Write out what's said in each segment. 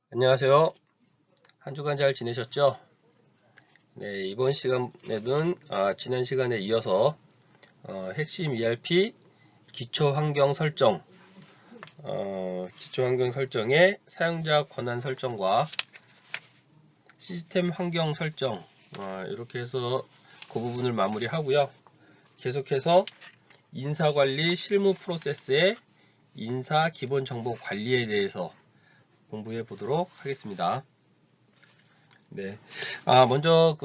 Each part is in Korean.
안녕하세요. 한 주간 잘 지내셨죠? 네, 이번 시간에는 지난 시간에 이어서 핵심 ERP 기초 환경 설정, 기초 환경 설정의 사용자 권한 설정과 시스템 환경 설정, 이렇게 해서 그 부분을 마무리하고요. 계속해서 인사관리 실무 프로세스의 인사 기본 정보 관리에 대해서 공부해 보도록 하겠습니다. 네. 먼저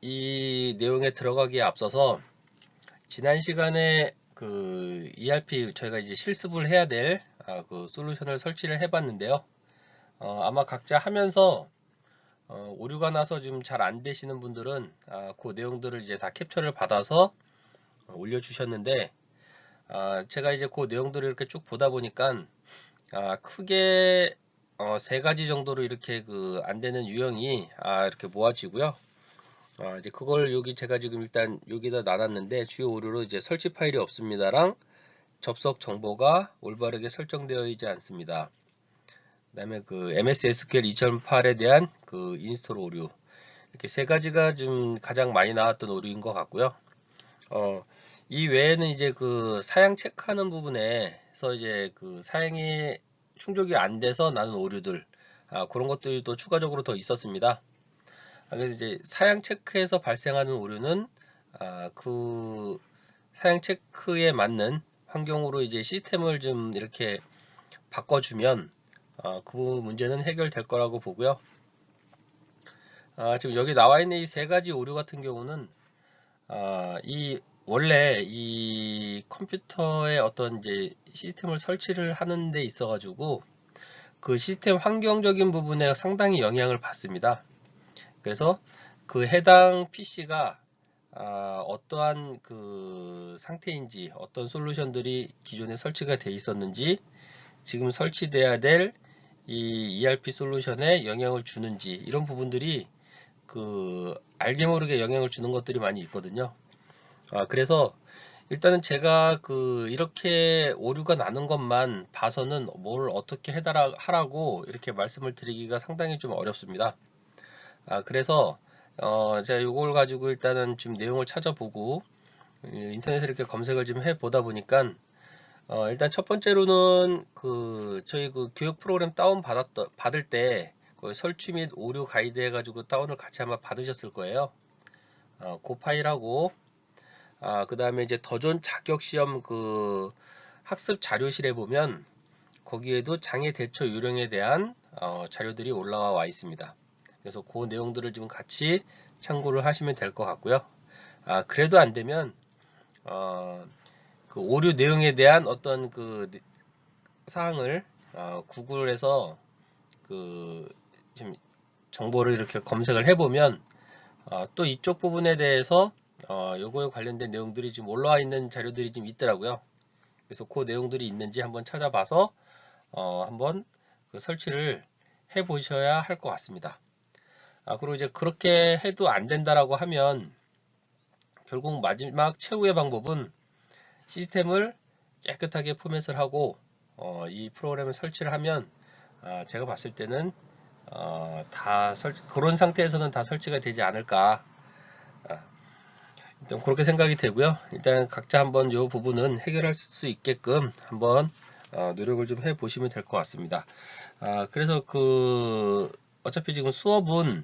이 내용에 들어가기에 앞서서 지난 시간에 그 ERP 저희가 이제 실습을 해야 될 그 솔루션을 설치를 해봤는데요. 아마 각자 하면서 오류가 나서 지금 잘 안 되시는 분들은 그 내용들을 이제 다 캡처를 받아서 올려주셨는데 제가 이제 그 내용들을 이렇게 쭉 보다 보니까 크게 세 가지 정도로 이렇게 그 안 되는 유형이 이렇게 모아지고요. 이제 그걸 여기 제가 지금 일단 여기다 놔놨는데 주요 오류로 이제 설치 파일이 없습니다랑 접속 정보가 올바르게 설정되어 있지 않습니다. 그다음에 그 MS SQL 2008에 대한 그 인스톨 오류, 이렇게 세 가지가 좀 가장 많이 나왔던 오류인 것 같고요. 이 외에는 이제 그 사양 체크하는 부분에서 이제 그 사양이 충족이 안 돼서 나는 오류들, 그런 것들도 추가적으로 더 있었습니다. 그래서 이제 사양 체크에서 발생하는 오류는 그 사양 체크에 맞는 환경으로 이제 시스템을 좀 이렇게 바꿔주면 그 문제는 해결될 거라고 보고요. 지금 여기 나와 있는 이 세 가지 오류 같은 경우는 이 원래 이 컴퓨터의 어떤 이제 시스템을 설치를 하는 데 있어 가지고 그 시스템 환경적인 부분에 상당히 영향을 받습니다. 그래서 그 해당 PC가 어떠한 그 상태인지, 어떤 솔루션들이 기존에 설치가 되어 있었는지, 지금 설치돼야 될 이 ERP 솔루션에 영향을 주는지, 이런 부분들이 그 알게 모르게 영향을 주는 것들이 많이 있거든요. 그래서 일단은 제가 그 이렇게 오류가 나는 것만 봐서는 뭘 어떻게 하라고 이렇게 말씀을 드리기가 상당히 좀 어렵습니다. 그래서 제가 이걸 가지고 일단은 좀 내용을 찾아보고 인터넷에 이렇게 검색을 좀 해보다 보니까 일단 첫 번째로는 그 저희 그 교육 프로그램 받을 때 그 설치 및 오류 가이드 해가지고 다운을 같이 아마 받으셨을 거예요. 그 파일하고 그 다음에 이제 더존 자격 시험 그 학습 자료실에 보면 거기에도 장애 대처 요령에 대한 자료들이 올라와 있습니다. 그래서 그 내용들을 좀 같이 참고를 하시면 될 것 같고요. 그래도 안 되면 그 오류 내용에 대한 어떤 그 사항을 구글에서 그 지금 정보를 이렇게 검색을 해보면 또 이쪽 부분에 대해서 요거에 관련된 내용들이 지금 올라와 있는 자료들이 좀 있더라고요. 그래서 그 내용들이 있는지 한번 찾아봐서 한번 그 설치를 해 보셔야 할 것 같습니다. 그리고 이제 그렇게 해도 안 된다라고 하면 결국 마지막 최후의 방법은 시스템을 깨끗하게 포맷을 하고 이 프로그램을 설치를 하면 제가 봤을 때는 그런 상태에서는 다 설치가 되지 않을까, 일단 그렇게 생각이 되고요. 일단 각자 한번 이 부분은 해결할 수 있게끔 한번 노력을 좀 해 보시면 될 것 같습니다. 그래서 어차피 지금 수업은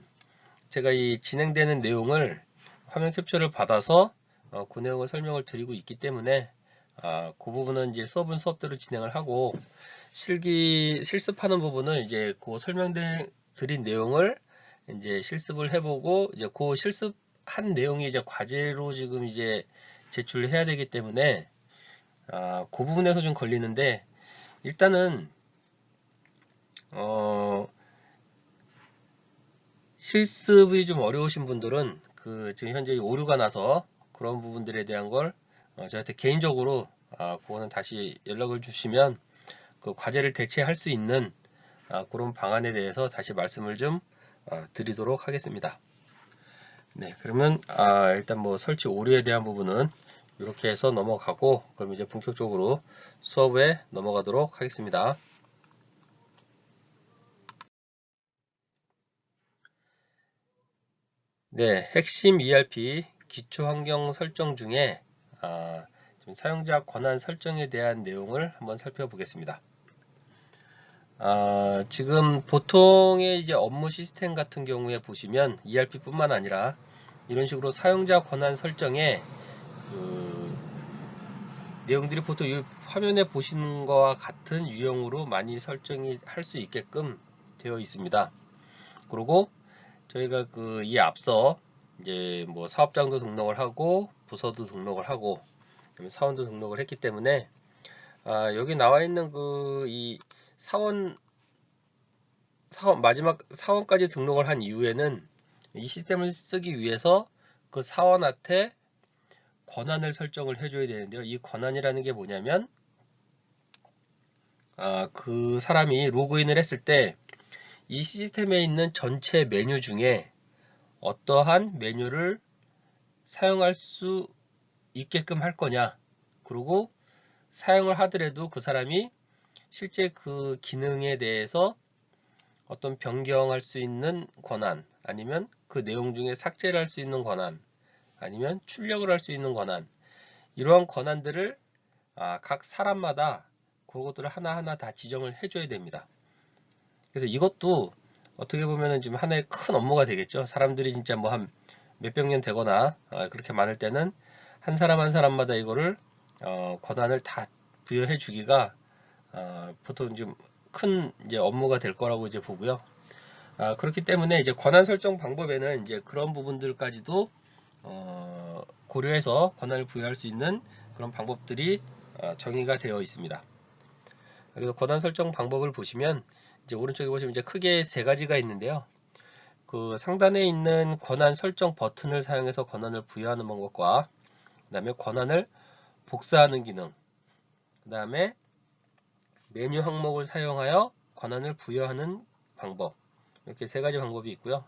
제가 이 진행되는 내용을 화면 캡처를 받아서 그 내용을 설명을 드리고 있기 때문에 그 부분은 이제 수업대로 진행을 하고 실습하는 부분은 이제 그 드린 내용을 이제 실습을 해보고 이제 그 실습한 내용이 이제 과제로 지금 이제 제출을 해야 되기 때문에 그 부분에서 좀 걸리는데, 일단은 실습이 좀 어려우신 분들은 지금 현재 오류가 나서 그런 부분들에 대한 걸 저한테 개인적으로 그거는 다시 연락을 주시면 그 과제를 대체할 수 있는 그런 방안에 대해서 다시 말씀을 좀 드리도록 하겠습니다. 네, 그러면 일단 뭐 설치 오류에 대한 부분은 이렇게 해서 넘어가고, 그럼 이제 본격적으로 수업에 넘어가도록 하겠습니다. 네, 핵심 ERP 기초 환경 설정 중에 지금 사용자 권한 설정에 대한 내용을 한번 살펴보겠습니다. 지금 보통의 이제 업무 시스템 같은 경우에 보시면 ERP뿐만 아니라 이런 식으로 사용자 권한 설정에 그 내용들이 보통 이 화면에 보시는 것과 같은 유형으로 많이 설정이 할 수 있게끔 되어 있습니다. 그리고 저희가 이 앞서 이제 뭐 사업장도 등록을 하고 부서도 등록을 하고 사원도 등록을 했기 때문에 여기 나와 있는 이 사원 마지막 사원까지 등록을 한 이후에는 이 시스템을 쓰기 위해서 그 사원한테 권한을 설정을 해줘야 되는데요. 이 권한이라는 게 뭐냐면 그 사람이 로그인을 했을 때 이 시스템에 있는 전체 메뉴 중에 어떠한 메뉴를 사용할 수 있게끔 할 거냐, 그리고 사용을 하더라도 그 사람이 실제 그 기능에 대해서 어떤 변경할 수 있는 권한, 아니면 그 내용 중에 삭제를 할 수 있는 권한, 아니면 출력을 할 수 있는 권한, 이러한 권한들을 각 사람마다 그것들을 하나하나 다 지정을 해줘야 됩니다. 그래서 이것도 어떻게 보면은 지금 하나의 큰 업무가 되겠죠. 사람들이 진짜 뭐 한 몇백 년 되거나 그렇게 많을 때는 한 사람 한 사람마다 이거를 권한을 다 부여해 주기가 보통 좀 큰 이제 업무가 될 거라고 이제 보고요. 그렇기 때문에 이제 권한 설정 방법에는 이제 그런 부분들까지도 고려해서 권한을 부여할 수 있는 그런 방법들이 정의가 되어 있습니다. 그래서 권한 설정 방법을 보시면 이제 오른쪽에 보시면 이제 크게 세 가지가 있는데요. 그 상단에 있는 권한 설정 버튼을 사용해서 권한을 부여하는 방법과, 그 다음에 권한을 복사하는 기능, 그 다음에 메뉴 항목을 사용하여 권한을 부여하는 방법, 이렇게 세 가지 방법이 있고요.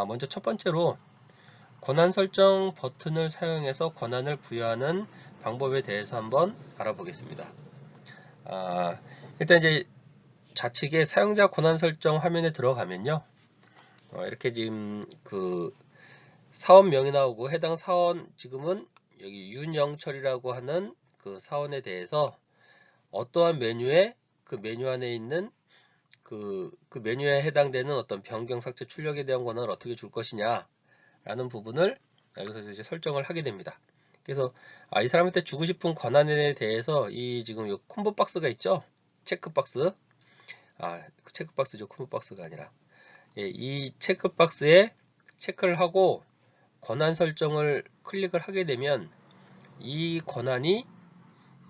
먼저 첫 번째로 권한 설정 버튼을 사용해서 권한을 부여하는 방법에 대해서 한번 알아보겠습니다. 일단 이제 좌측에 사용자 권한 설정 화면에 들어가면요, 이렇게 지금 그 사원명이 나오고 해당 사원, 지금은 여기 윤영철이라고 하는 그 사원에 대해서 어떠한 메뉴에 그 메뉴 안에 있는 그 메뉴에 해당되는 어떤 변경, 삭제, 출력에 대한 권한을 어떻게 줄 것이냐 라는 부분을 여기서 이제 설정을 하게 됩니다. 그래서 이 사람한테 주고 싶은 권한에 대해서 이 지금 이 콤보 박스가 있죠, 체크박스, 체크박스죠, 콤보 박스가 아니라, 이 체크박스에 체크를 하고 권한 설정을 클릭을 하게 되면 이 권한이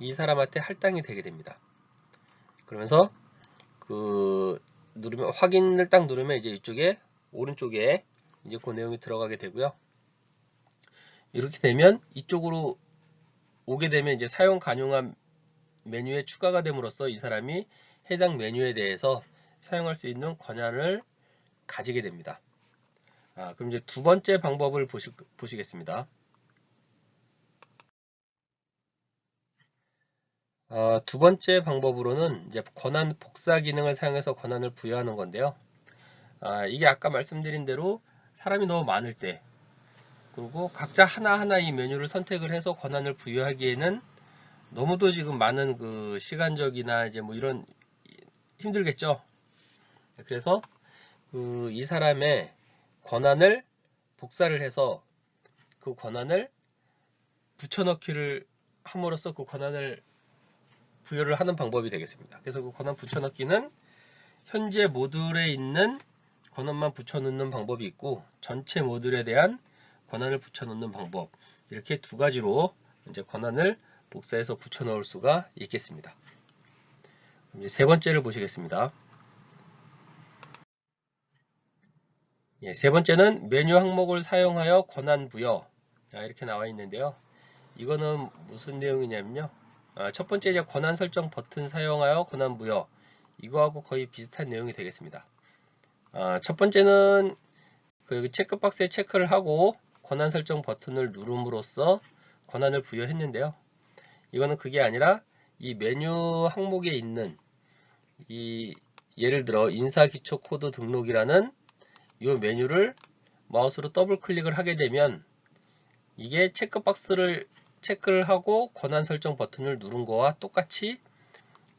이 사람한테 할당이 되게 됩니다. 그러면서 누르면, 확인을 딱 누르면 이제 이쪽에 오른쪽에 이제 그 내용이 들어가게 되고요. 이렇게 되면 이쪽으로 오게 되면 이제 사용 가능한 메뉴에 추가가 됨으로써 이 사람이 해당 메뉴에 대해서 사용할 수 있는 권한을 가지게 됩니다. 그럼 이제 두 번째 방법을 보시겠습니다. 두 번째 방법으로는 이제 권한 복사 기능을 사용해서 권한을 부여하는 건데요. 이게 아까 말씀드린 대로 사람이 너무 많을 때, 그리고 각자 하나하나 이 메뉴를 선택을 해서 권한을 부여하기에는 너무도 지금 많은 그 시간적이나 이제 뭐 이런 힘들겠죠. 그래서 이 사람의 권한을 복사를 해서 그 권한을 붙여넣기를 함으로써 그 권한을 부여를 하는 방법이 되겠습니다. 그래서 그 권한 붙여넣기는 현재 모듈에 있는 권한만 붙여넣는 방법이 있고, 전체 모듈에 대한 권한을 붙여넣는 방법, 이렇게 두 가지로 이제 권한을 복사해서 붙여넣을 수가 있겠습니다. 이제 세 번째를 보시겠습니다. 세 번째는 메뉴 항목을 사용하여 권한 부여, 이렇게 나와 있는데요. 이거는 무슨 내용이냐면요, 첫 번째 이제 권한 설정 버튼 사용하여 권한 부여, 이거하고 거의 비슷한 내용이 되겠습니다. 첫 번째는 여기 체크박스에 체크를 하고 권한 설정 버튼을 누름으로써 권한을 부여했는데요. 이거는 그게 아니라 이 메뉴 항목에 있는 예를 들어 인사 기초 코드 등록이라는 이 메뉴를 마우스로 더블 클릭을 하게 되면 이게 체크박스를 체크를 하고 권한 설정 버튼을 누른 거와 똑같이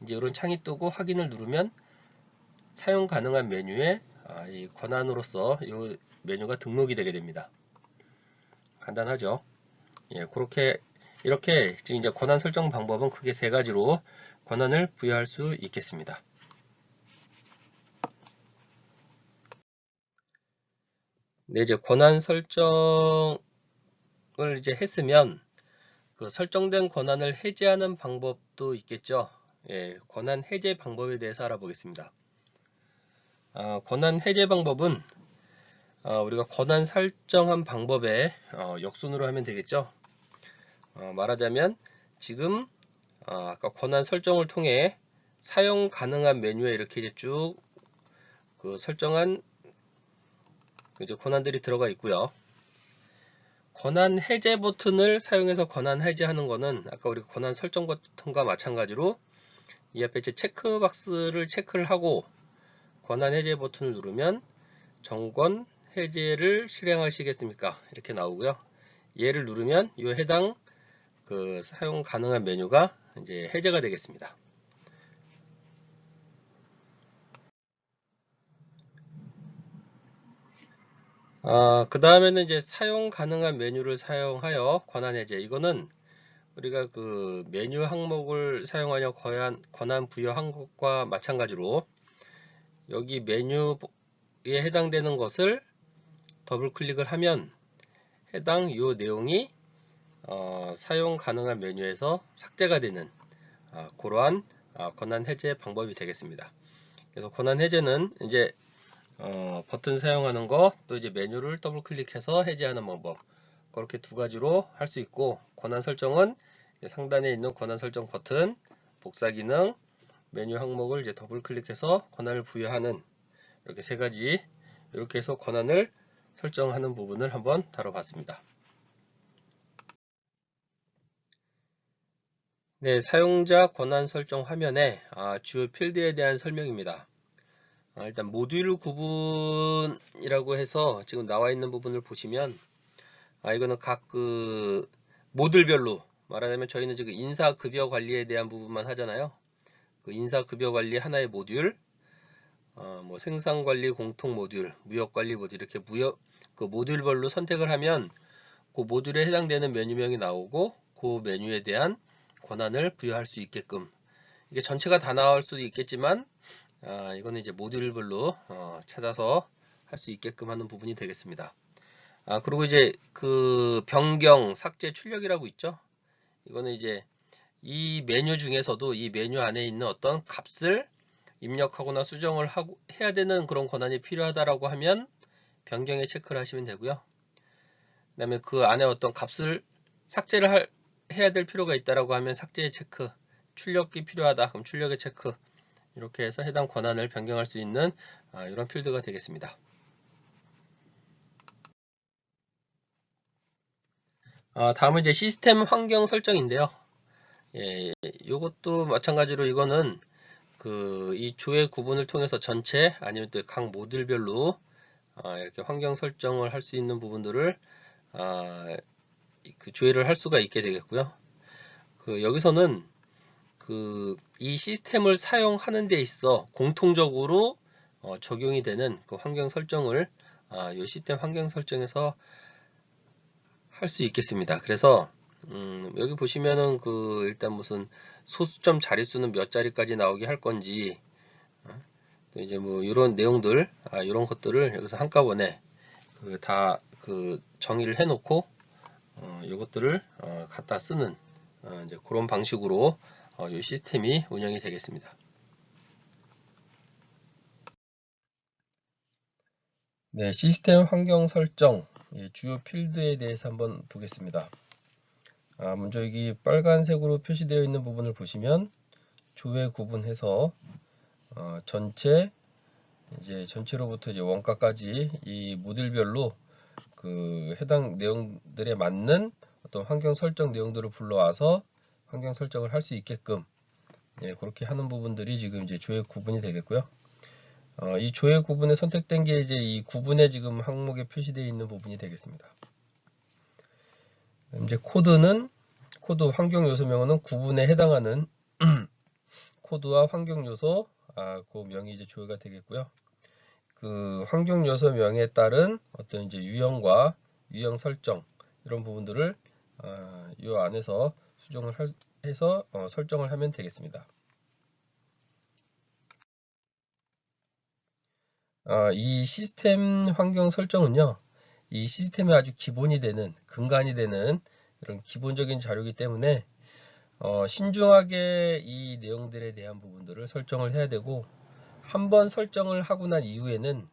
이제 이런 창이 뜨고 확인을 누르면 사용 가능한 메뉴에 이 권한으로서 이 메뉴가 등록이 되게 됩니다. 간단하죠? 예, 이렇게 지금 이제 권한 설정 방법은 크게 세 가지로 권한을 부여할 수 있겠습니다. 네, 이제 권한 설정을 이제 했으면 그 설정된 권한을 해제하는 방법도 있겠죠. 예, 권한 해제 방법에 대해서 알아보겠습니다. 권한 해제 방법은 우리가 권한 설정한 방법에 역순으로 하면 되겠죠. 말하자면 지금 아까 권한 설정을 통해 사용 가능한 메뉴에 이렇게 이제 쭉 그 설정한 이제 권한들이 들어가 있고요. 권한 해제 버튼을 사용해서 권한 해제하는 거는 아까 우리 권한 설정 버튼과 마찬가지로 이 앞에 이제 체크박스를 체크를 하고 권한 해제 버튼을 누르면 정권 해제를 실행하시겠습니까? 이렇게 나오고요. 얘를 누르면 이 해당 그 사용 가능한 메뉴가 이제 해제가 되겠습니다. 그 다음에는 이제 사용 가능한 메뉴를 사용하여 권한 해제. 이거는 우리가 그 메뉴 항목을 사용하여 권한 부여한 것과 마찬가지로 여기 메뉴에 해당되는 것을 더블 클릭을 하면 해당 요 내용이 사용 가능한 메뉴에서 삭제가 되는 그러한 권한 해제 방법이 되겠습니다. 그래서 권한 해제는 이제 버튼 사용하는 거, 또 이제 메뉴를 더블 클릭해서 해제하는 방법, 그렇게 두 가지로 할 수 있고, 권한 설정은 상단에 있는 권한 설정 버튼, 복사 기능, 메뉴 항목을 이제 더블 클릭해서 권한을 부여하는 이렇게 세 가지, 이렇게 해서 권한을 설정하는 부분을 한번 다뤄봤습니다. 네, 사용자 권한 설정 화면에 주요 필드에 대한 설명입니다. 일단 모듈 구분이라고 해서 지금 나와 있는 부분을 보시면 이거는 각 그 모듈별로 말하자면 저희는 지금 인사급여 관리에 대한 부분만 하잖아요. 그 인사급여 관리 하나의 모듈, 뭐 생산관리 공통 모듈, 무역관리 모듈 이렇게 그 모듈별로 선택을 하면 그 모듈에 해당되는 메뉴명이 나오고 그 메뉴에 대한 권한을 부여할 수 있게끔, 이게 전체가 다 나올 수도 있겠지만 이거는 이제 모듈별로 찾아서 할 수 있게끔 하는 부분이 되겠습니다. 그리고 이제 그 변경, 삭제, 출력이라고 있죠. 이거는 이제 이 메뉴 중에서도 이 메뉴 안에 있는 어떤 값을 입력하거나 수정을 해야 되는 그런 권한이 필요하다라고 하면 변경에 체크를 하시면 되고요. 그 다음에 그 안에 어떤 값을 삭제를 해야 될 필요가 있다라고 하면 삭제의 체크, 출력이 필요하다 그럼 출력의 체크, 이렇게 해서 해당 권한을 변경할 수 있는 이런 필드가 되겠습니다. 다음은 이제 시스템 환경 설정인데요. 예, 이것도 마찬가지로 이거는 이 조회 구분을 통해서 전체 아니면 또 각 모듈별로 이렇게 환경 설정을 할 수 있는 부분들을 그 조회를 할 수가 있게 되겠고요. 여기서는 이 시스템을 사용하는 데 있어 공통적으로 적용이 되는 그 환경 설정을 이 시스템 환경 설정에서 할 수 있겠습니다. 그래서 여기 보시면은 일단 무슨 소수점 자릿수는 몇 자리까지 나오게 할 건지, 또 이제 뭐 이런 내용들, 이런 것들을 여기서 한꺼번에 다 정의를 해놓고 이것들을 갖다 쓰는 이제 그런 방식으로 이 시스템이 운영이 되겠습니다. 네, 시스템 환경 설정 주요 필드에 대해서 한번 보겠습니다. 먼저 여기 빨간색으로 표시되어 있는 부분을 보시면 조회 구분해서 전체로부터 이제 원가까지 이 모듈별로 해당 내용들에 맞는 어떤 환경 설정 내용들을 불러와서 환경 설정을 할 수 있게끔 그렇게 하는 부분들이 지금 이제 조회 구분이 되겠고요. 이 조회 구분에 선택된 게 이제 이 구분에 지금 항목에 표시되어 있는 부분이 되겠습니다. 이제 코드 환경 요소명은 구분에 해당하는 코드와 환경 요소 그 명이 이제 조회가 되겠고요. 그 환경 요소명에 따른 어떤 이제 유형과 유형 설정 이런 부분들을 이 안에서 수정을 해서 설정을 하면 되겠습니다. 이 시스템 환경 설정은요, 이 시스템의 아주 기본이 되는, 근간이 되는 이런 기본적인 자료이기 때문에 신중하게 이 내용들에 대한 부분들을 설정을 해야 되고, 한번 설정을 하고 난 이후에는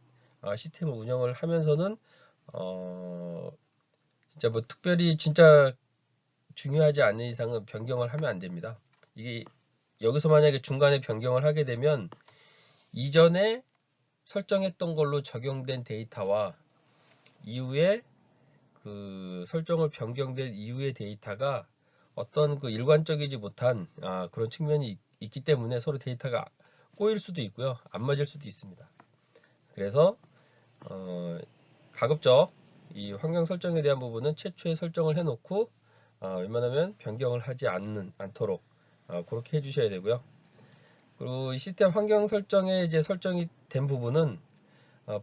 시스템을 운영을 하면서는 진짜 뭐 특별히 진짜 중요하지 않은 이상은 변경을 하면 안 됩니다. 이게 여기서 만약에 중간에 변경을 하게 되면 이전에 설정했던 걸로 적용된 데이터와 이후에 그 설정을 변경된 이후의 데이터가 어떤 그 일관적이지 못한 그런 측면이 있기 때문에 서로 데이터가 꼬일 수도 있고요, 안 맞을 수도 있습니다. 그래서 가급적 이 환경 설정에 대한 부분은 최초에 설정을 해놓고 웬만하면 변경을 하지 않도록 그렇게 해주셔야 되고요. 그리고 시스템 환경 설정에 이제 설정이 된 부분은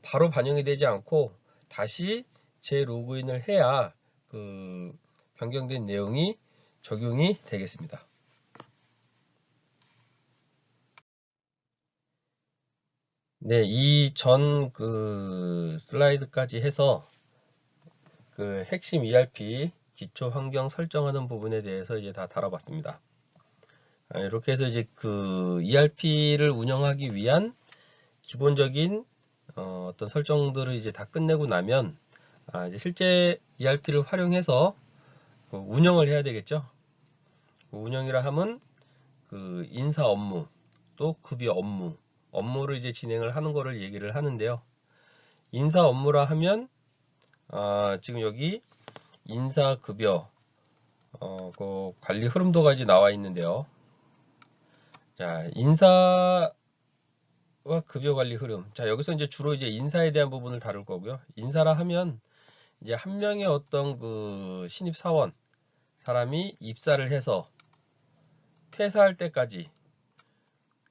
바로 반영이 되지 않고 다시 재로그인을 해야 그 변경된 내용이 적용이 되겠습니다. 네, 이 전 그 슬라이드까지 해서 그 핵심 ERP 기초 환경 설정하는 부분에 대해서 이제 다 다뤄봤습니다. 이렇게 해서 이제 그 ERP를 운영하기 위한 기본적인 어떤 설정들을 이제 다 끝내고 나면 이제 실제 ERP를 활용해서 그 운영을 해야 되겠죠. 그 운영이라 하면 그 인사 업무 또 급여 업무를 이제 진행을 하는 거를 얘기를 하는데요. 인사 업무라 하면 지금 여기 인사 급여 그 관리 흐름도가 이제 나와 있는데요. 자, 인사와 급여 관리 흐름. 자, 여기서 이제 주로 이제 인사에 대한 부분을 다룰 거고요. 인사라 하면 이제 한 명의 어떤 그 신입 사원 사람이 입사를 해서 퇴사할 때까지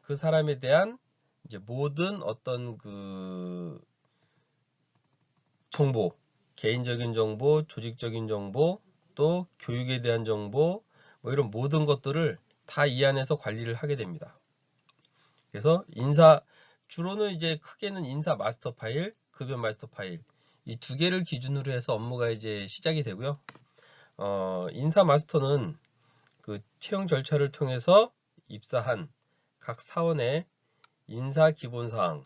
그 사람에 대한 이제 모든 어떤 그 정보, 개인적인 정보, 조직적인 정보, 또 교육에 대한 정보, 뭐 이런 모든 것들을 다 이 안에서 관리를 하게 됩니다. 그래서 주로는 이제 크게는 인사 마스터 파일, 급여 마스터 파일, 이 두 개를 기준으로 해서 업무가 이제 시작이 되고요. 인사 마스터는 그 채용 절차를 통해서 입사한 각 사원의 인사 기본사항,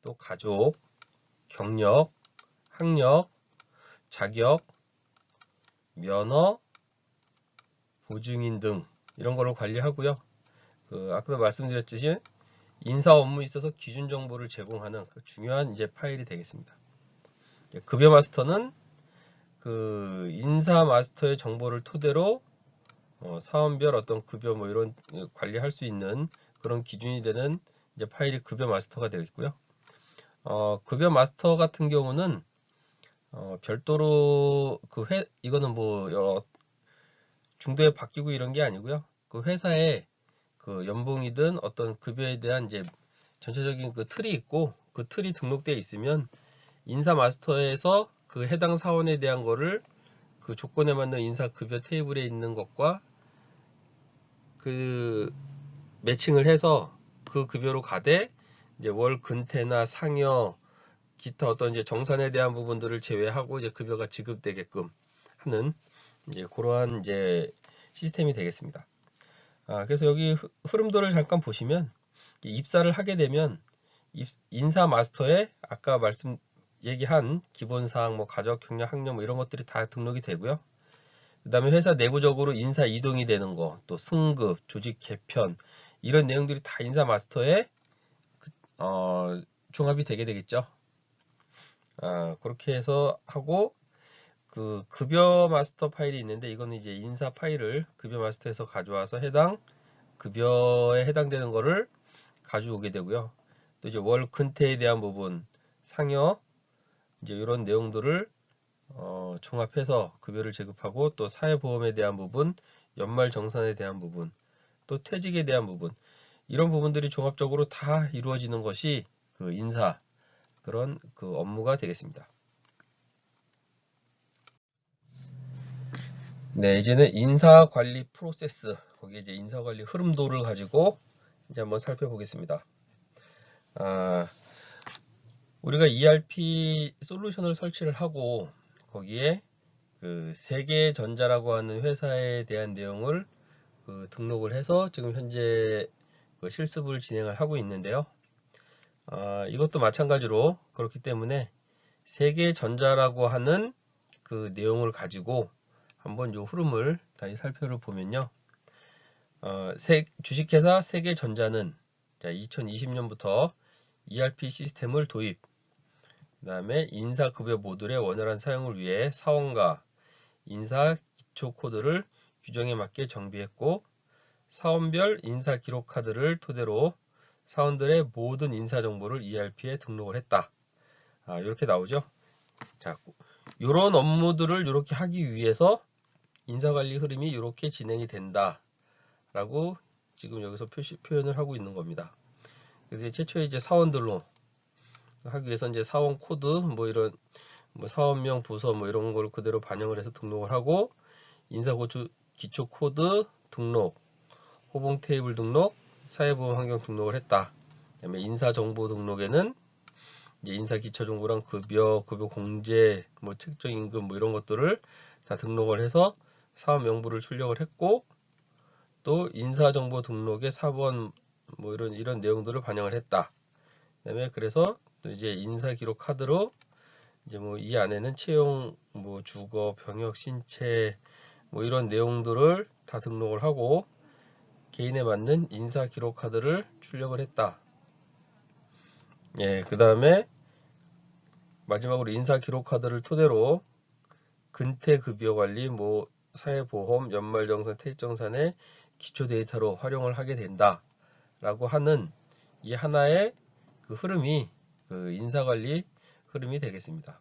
또 가족, 경력, 학력, 자격, 면허, 보증인 등 이런 거를 관리하고요. 그 아까도 말씀드렸듯이 인사 업무에 있어서 기준 정보를 제공하는 그 중요한 이제 파일이 되겠습니다. 급여 마스터는 그 인사 마스터의 정보를 토대로 사원별 어떤 급여 뭐 이런 관리할 수 있는 그런 기준이 되는 이제 파일이 급여 마스터가 되겠고요. 급여 마스터 같은 경우는 별도로 이거는 뭐 여러 중도에 바뀌고 이런 게 아니고요. 그 회사에 그 연봉이든 어떤 급여에 대한 이제 전체적인 그 틀이 있고 그 틀이 등록되어 있으면 인사 마스터에서 그 해당 사원에 대한 거를 그 조건에 맞는 인사 급여 테이블에 있는 것과 그 매칭을 해서 그 급여로 가되 이제 월 근태나 상여 기타 어떤 이제 정산에 대한 부분들을 제외하고 이제 급여가 지급되게끔 하는 이제 그러한 이제 시스템이 되겠습니다. 그래서 여기 흐름도를 잠깐 보시면 입사를 하게 되면 인사 마스터에 아까 얘기한 기본사항, 뭐 가족, 경력, 학력 뭐 이런 것들이 다 등록이 되고요. 그 다음에 회사 내부적으로 인사 이동이 되는 거, 또 승급, 조직 개편 이런 내용들이 다 인사 마스터에 종합이 되게 되겠죠. 그렇게 해서 하고 그 급여 마스터 파일이 있는데 이거는 이제 인사 파일을 급여 마스터에서 가져와서 해당 급여에 해당되는 거를 가져오게 되고요. 또 이제 월 근태에 대한 부분, 상여, 이제 이런 내용들을 종합해서 급여를 지급하고, 또 사회보험에 대한 부분, 연말정산에 대한 부분, 또 퇴직에 대한 부분, 이런 부분들이 종합적으로 다 이루어지는 것이 그 인사, 그런 그 업무가 되겠습니다. 네, 이제는 인사관리 프로세스, 거기에 이제 인사관리 흐름도를 가지고 이제 한번 살펴보겠습니다. 우리가 ERP 솔루션을 설치를 하고, 거기에 그 세계전자라고 하는 회사에 대한 내용을 등록을 해서 지금 현재 그 실습을 진행을 하고 있는데요. 이것도 마찬가지로 그렇기 때문에 세계전자라고 하는 그 내용을 가지고 한번 요 흐름을 다시 살펴보면요. 주식회사 세계전자는 2020년부터 ERP 시스템을 도입, 그 다음에 인사급여 모듈의 원활한 사용을 위해 사원과 인사 기초 코드를 규정에 맞게 정비했고, 사원별 인사 기록 카드를 토대로 사원들의 모든 인사 정보를 ERP에 등록을 했다. 이렇게 나오죠. 자, 이런 업무들을 이렇게 하기 위해서 인사관리 흐름이 이렇게 진행이 된다 라고 지금 여기서 표현을 하고 있는 겁니다. 그래서 최초에 이제 사원들로 하기 위해서 이제 사원 코드, 뭐 이런 사원명, 부서 뭐 이런 걸 그대로 반영을 해서 등록을 하고, 인사고주 기초 코드 등록, 호봉 테이블 등록, 사회보험 환경 등록을 했다. 그다음에 인사정보 등록에는 이제 인사 기초 정보랑 급여 공제, 뭐 책정 임금 뭐 이런 것들을 다 등록을 해서 사원 명부를 출력을 했고, 또 인사정보 등록에 사원 뭐 이런 내용들을 반영을 했다. 그다음에 그래서 또 이제 인사 기록 카드로 이제 뭐 이 안에는 채용, 뭐 주거, 병역, 신체 뭐 이런 내용들을 다 등록을 하고 개인에 맞는 인사 기록 카드를 출력을 했다. 예, 그 다음에 마지막으로 인사 기록 카드를 토대로 근태 급여 관리, 뭐 사회보험, 연말정산, 퇴직정산의 기초 데이터로 활용을 하게 된다 라고 하는 이 하나의 그 흐름이 그 인사관리 흐름이 되겠습니다.